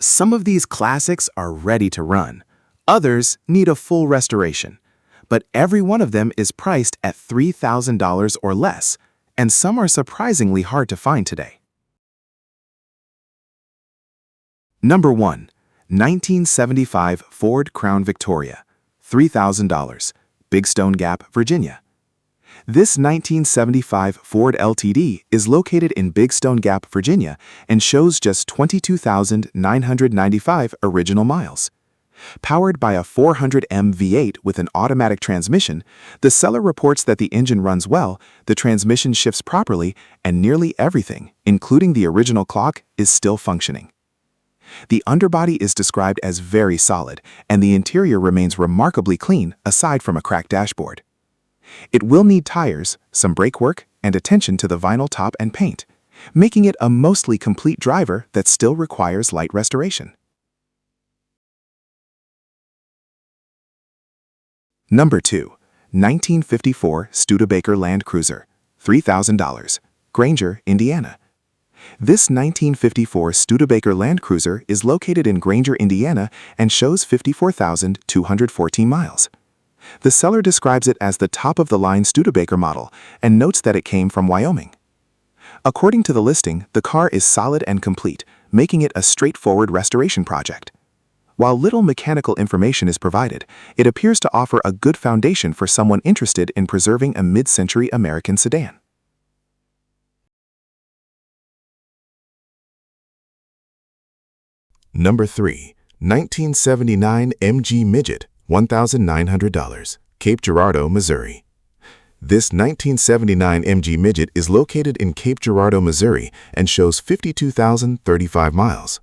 Some of these classics are ready to run. Others need a full restoration. But every one of them is priced at $3,000 or less, and some are surprisingly hard to find today. Number 1. 1975 Ford Crown Victoria, $3,000, Big Stone Gap, Virginia. This 1975 Ford LTD is located in Big Stone Gap, Virginia, and shows just 22,995 original miles. Powered by a 400M V8 with an automatic transmission, the seller reports that the engine runs well, the transmission shifts properly, and nearly everything, including the original clock, is still functioning. The underbody is described as very solid, and the interior remains remarkably clean aside from a cracked dashboard. It will need tires, some brake work, and attention to the vinyl top and paint, making it a mostly complete driver that still requires light restoration. Number 2. 1954 Studebaker Land Cruiser, $3,000, Granger, Indiana. This 1954 Studebaker Land Cruiser is located in Granger, Indiana, and shows 54,214 miles. The seller describes it as the top-of-the-line Studebaker model and notes that it came from Wyoming. According to the listing, the car is solid and complete, making it a straightforward restoration project. While little mechanical information is provided, it appears to offer a good foundation for someone interested in preserving a mid-century American sedan. Number 3. 1979 MG Midget, $1,900, Cape Girardeau, Missouri. This 1979 MG Midget is located in Cape Girardeau, Missouri, and shows 52,035 miles.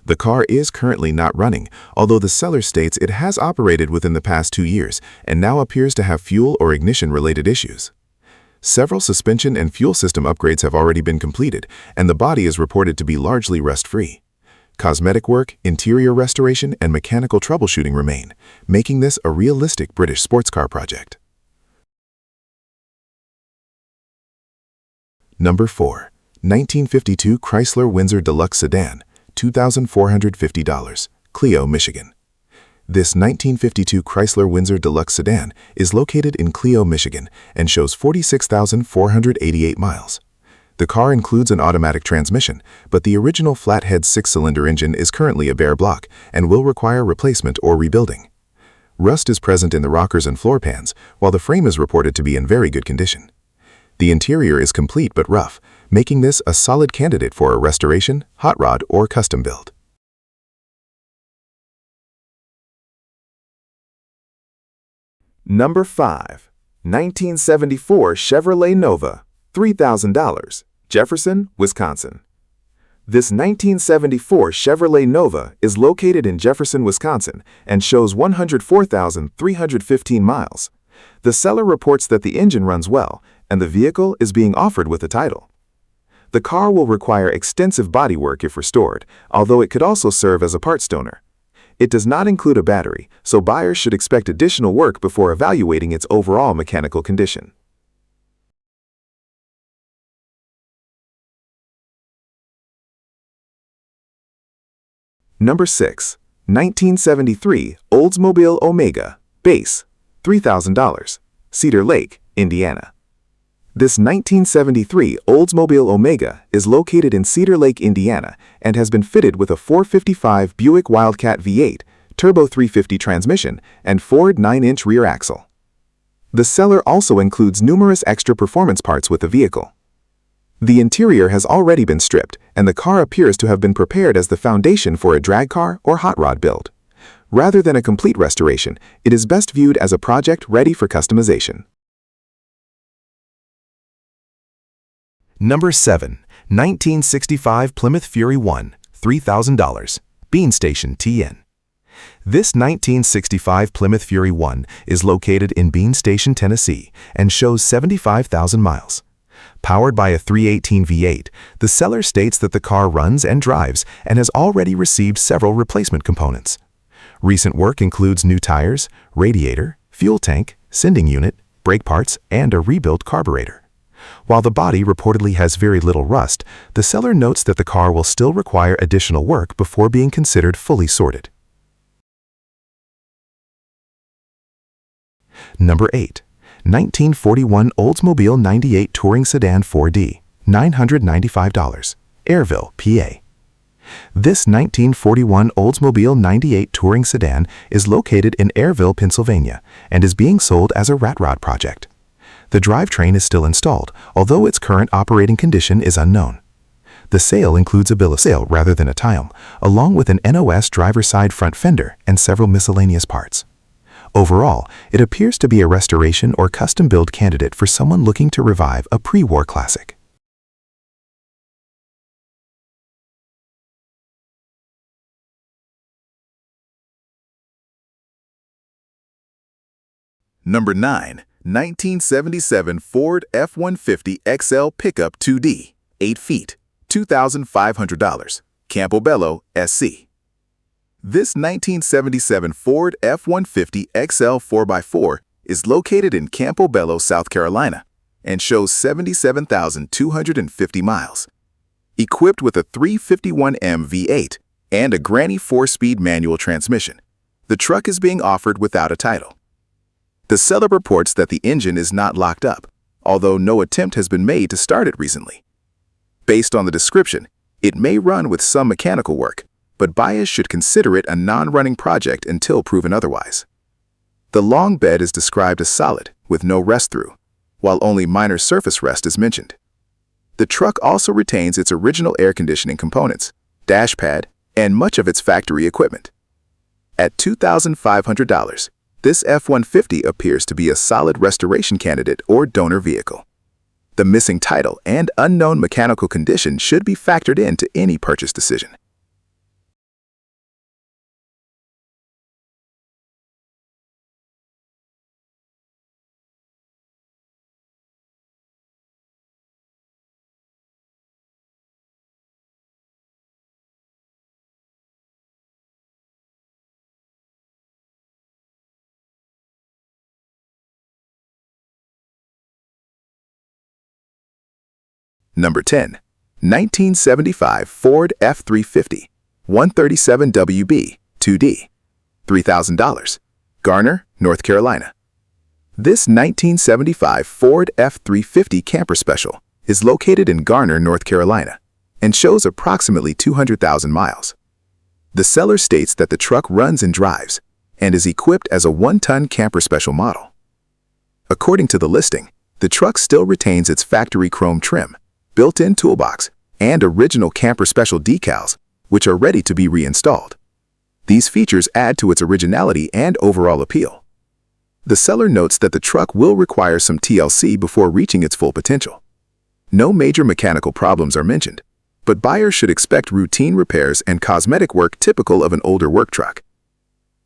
The car is currently not running, although the seller states it has operated within the past 2 years and now appears to have fuel or ignition-related issues. Several suspension and fuel system upgrades have already been completed, and the body is reported to be largely rust-free. Cosmetic work, interior restoration, and mechanical troubleshooting remain, making this a realistic British sports car project. Number 4. 1952 Chrysler Windsor Deluxe Sedan, $2,450, Clio, Michigan. This 1952 Chrysler Windsor Deluxe Sedan is located in Clio, Michigan, and shows 46,488 miles. The car includes an automatic transmission, but the original flathead 6-cylinder engine is currently a bare block and will require replacement or rebuilding. Rust is present in the rockers and floor pans, while the frame is reported to be in very good condition. The interior is complete but rough, making this a solid candidate for a restoration, hot rod, or custom build. Number 5. 1974 Chevrolet Nova, $3,000, Jefferson, Wisconsin. This 1974 Chevrolet Nova is located in Jefferson, Wisconsin, and shows 104,315 miles. The seller reports that the engine runs well, and the vehicle is being offered with a title. The car will require extensive bodywork if restored, although it could also serve as a parts donor. It does not include a battery, so buyers should expect additional work before evaluating its overall mechanical condition. Number 6. 1973 Oldsmobile Omega, base, $3,000, Cedar Lake, Indiana. This 1973 Oldsmobile Omega is located in Cedar Lake, Indiana, and has been fitted with a 455 Buick Wildcat V8, turbo 350 transmission, and Ford 9-inch rear axle. The seller also includes numerous extra performance parts with the vehicle. The interior has already been stripped, and the car appears to have been prepared as the foundation for a drag car or hot rod build. Rather than a complete restoration, it is best viewed as a project ready for customization. Number 7. 1965 Plymouth Fury 1, $3,000, Bean Station, TN. This 1965 Plymouth Fury 1 is located in Bean Station, Tennessee, and shows 75,000 miles. Powered by a 318 V8, the seller states that the car runs and drives and has already received several replacement components. Recent work includes new tires, radiator, fuel tank, sending unit, brake parts, and a rebuilt carburetor. While the body reportedly has very little rust, the seller notes that the car will still require additional work before being considered fully sorted. Number 8. 1941 Oldsmobile 98 Touring Sedan 4D, $995, Airville, PA. This 1941 Oldsmobile 98 Touring Sedan is located in Airville, Pennsylvania, and is being sold as a rat rod project. The drivetrain is still installed, although its current operating condition is unknown. The sale includes a bill of sale rather than a title, along with an NOS driver's side front fender and several miscellaneous parts. Overall, it appears to be a restoration or custom-build candidate for someone looking to revive a pre-war classic. Number 9. 1977 Ford F-150 XL Pickup 2D, 8 feet, $2,500, Campobello, SC. This 1977 Ford F-150 XL 4x4 is located in Campobello, South Carolina, and shows 77,250 miles. Equipped with a 351M V8 and a Granny 4-speed manual transmission, the truck is being offered without a title. The seller reports that the engine is not locked up, although no attempt has been made to start it recently. Based on the description, it may run with some mechanical work, but buyers should consider it a non-running project until proven otherwise. The long bed is described as solid, with no rest-through, while only minor surface rest is mentioned. The truck also retains its original air conditioning components, dash pad, and much of its factory equipment. At $2,500, this F-150 appears to be a solid restoration candidate or donor vehicle. The missing title and unknown mechanical condition should be factored into any purchase decision. Number 10. 1975 Ford F-350, 137WB, 2D, $3,000, Garner, North Carolina. This 1975 Ford F-350 Camper Special is located in Garner, North Carolina, and shows approximately 200,000 miles. The seller states that the truck runs and drives, and is equipped as a 1-ton Camper Special model. According to the listing, the truck still retains its factory chrome trim, built-in toolbox, and original Camper Special decals, which are ready to be reinstalled. These features add to its originality and overall appeal. The seller notes that the truck will require some TLC before reaching its full potential. No major mechanical problems are mentioned, but buyers should expect routine repairs and cosmetic work typical of an older work truck.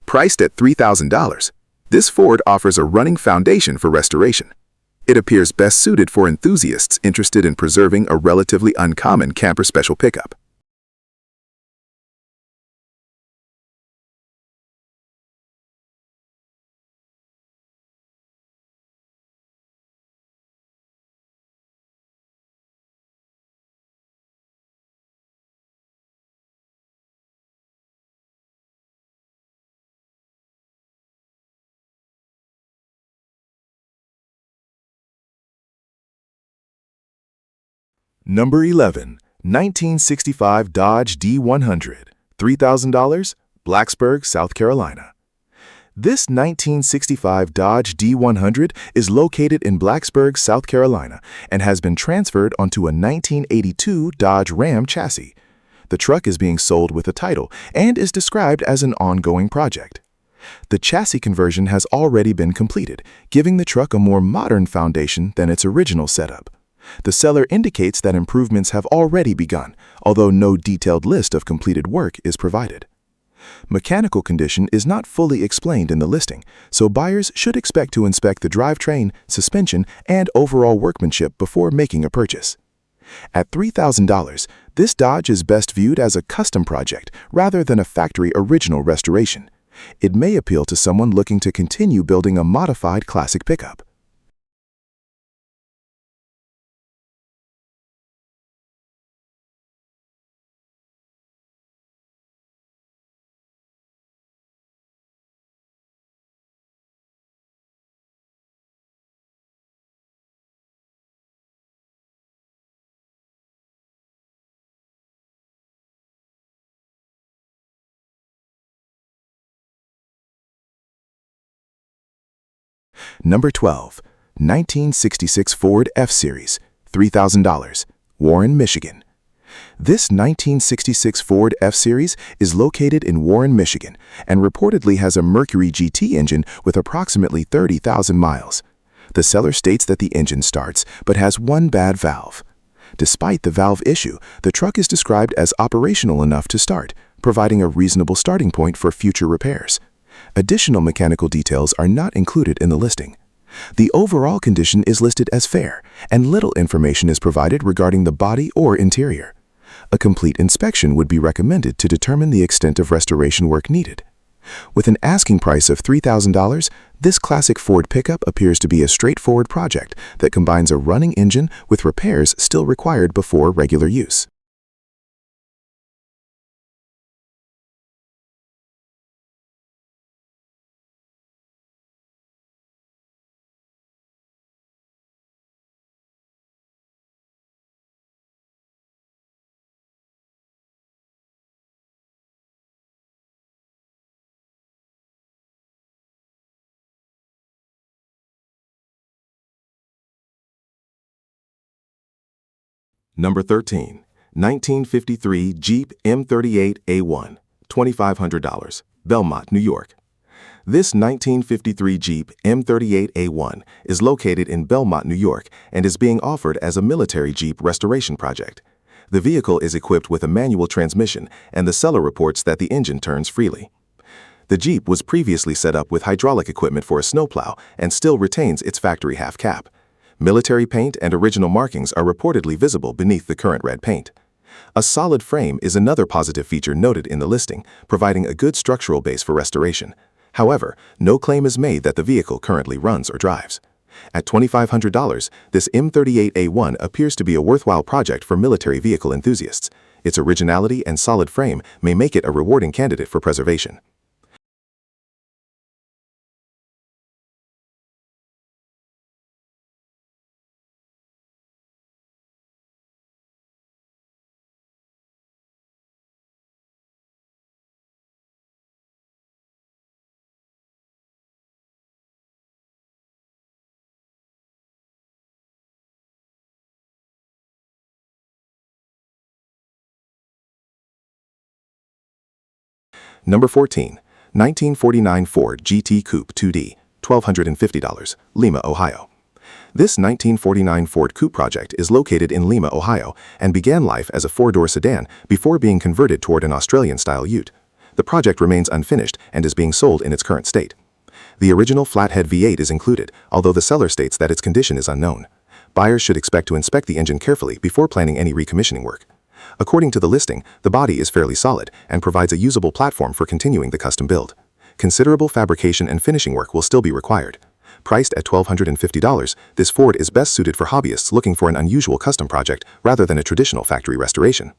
Priced at $3,000, this Ford offers a running foundation for restoration. It appears best suited for enthusiasts interested in preserving a relatively uncommon Camper Special pickup. Number 11. 1965 Dodge D100, $3,000, Blacksburg, South Carolina. This 1965 Dodge D100 is located in Blacksburg, South Carolina, and has been transferred onto a 1982 Dodge Ram chassis. The truck is being sold with a title and is described as an ongoing project. The chassis conversion has already been completed, giving the truck a more modern foundation than its original setup. The seller indicates that improvements have already begun, although no detailed list of completed work is provided. Mechanical condition is not fully explained in the listing, so buyers should expect to inspect the drivetrain, suspension, and overall workmanship before making a purchase. At $3,000, this Dodge is best viewed as a custom project rather than a factory original restoration. It may appeal to someone looking to continue building a modified classic pickup. Number 12. 1966 Ford F-Series, $3,000, Warren, Michigan. This 1966 Ford F-Series is located in Warren, Michigan, and reportedly has a Mercury GT engine with approximately 30,000 miles. The seller states that the engine starts, but has one bad valve. Despite the valve issue, the truck is described as operational enough to start, providing a reasonable starting point for future repairs. Additional mechanical details are not included in the listing. The overall condition is listed as fair, and little information is provided regarding the body or interior. A complete inspection would be recommended to determine the extent of restoration work needed. With an asking price of $3,000, this classic Ford pickup appears to be a straightforward project that combines a running engine with repairs still required before regular use. Number 13. 1953 Jeep M38A1, $2,500, Belmont, New York. This 1953 Jeep M38A1 is located in Belmont, New York, and is being offered as a military Jeep restoration project. The vehicle is equipped with a manual transmission, and the seller reports that the engine turns freely. The Jeep was previously set up with hydraulic equipment for a snowplow and still retains its factory half cap. Military paint and original markings are reportedly visible beneath the current red paint. A solid frame is another positive feature noted in the listing, providing a good structural base for restoration. However, no claim is made that the vehicle currently runs or drives. At $2,500, this M38A1 appears to be a worthwhile project for military vehicle enthusiasts. Its originality and solid frame may make it a rewarding candidate for preservation. Number 14. 1949 Ford GT Coupe 2D, $1,250, Lima, Ohio. This 1949 Ford Coupe project is located in Lima, Ohio, and began life as a four-door sedan before being converted toward an Australian-style ute. The project remains unfinished and is being sold in its current state. The original flathead V8 is included, although the seller states that its condition is unknown. Buyers should expect to inspect the engine carefully before planning any recommissioning work. According to the listing, the body is fairly solid and provides a usable platform for continuing the custom build. Considerable fabrication and finishing work will still be required. Priced at $1,250, this Ford is best suited for hobbyists looking for an unusual custom project rather than a traditional factory restoration.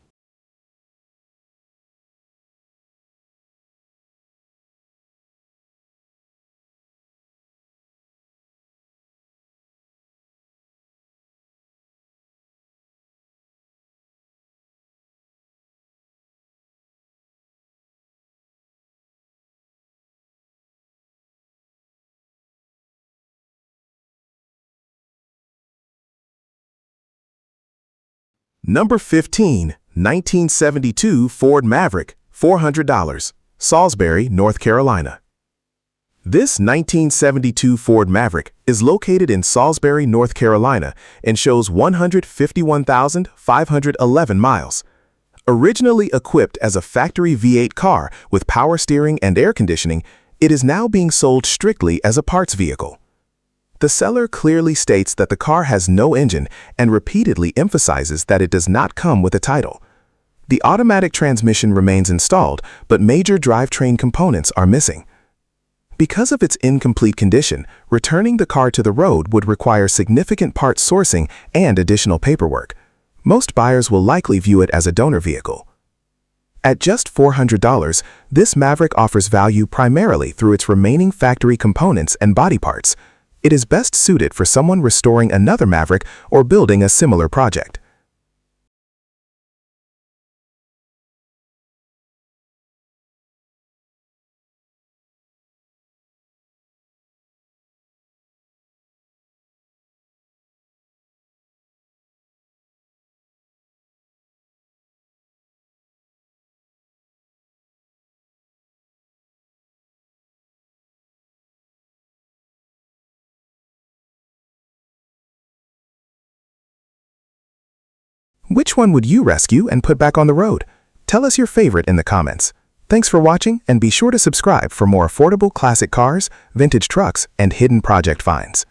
Number 15. 1972 Ford Maverick, $400, Salisbury, North Carolina. This 1972 Ford Maverick is located in Salisbury, North Carolina, and shows 151,511 miles. Originally equipped as a factory V8 car with power steering and air conditioning, it is now being sold strictly as a parts vehicle. The seller clearly states that the car has no engine and repeatedly emphasizes that it does not come with a title. The automatic transmission remains installed, but major drivetrain components are missing. Because of its incomplete condition, returning the car to the road would require significant parts sourcing and additional paperwork. Most buyers will likely view it as a donor vehicle. At just $400, this Maverick offers value primarily through its remaining factory components and body parts. It is best suited for someone restoring another Maverick or building a similar project. Which one would you rescue and put back on the road? Tell us your favorite in the comments. Thanks for watching, and be sure to subscribe for more affordable classic cars, vintage trucks, and hidden project finds.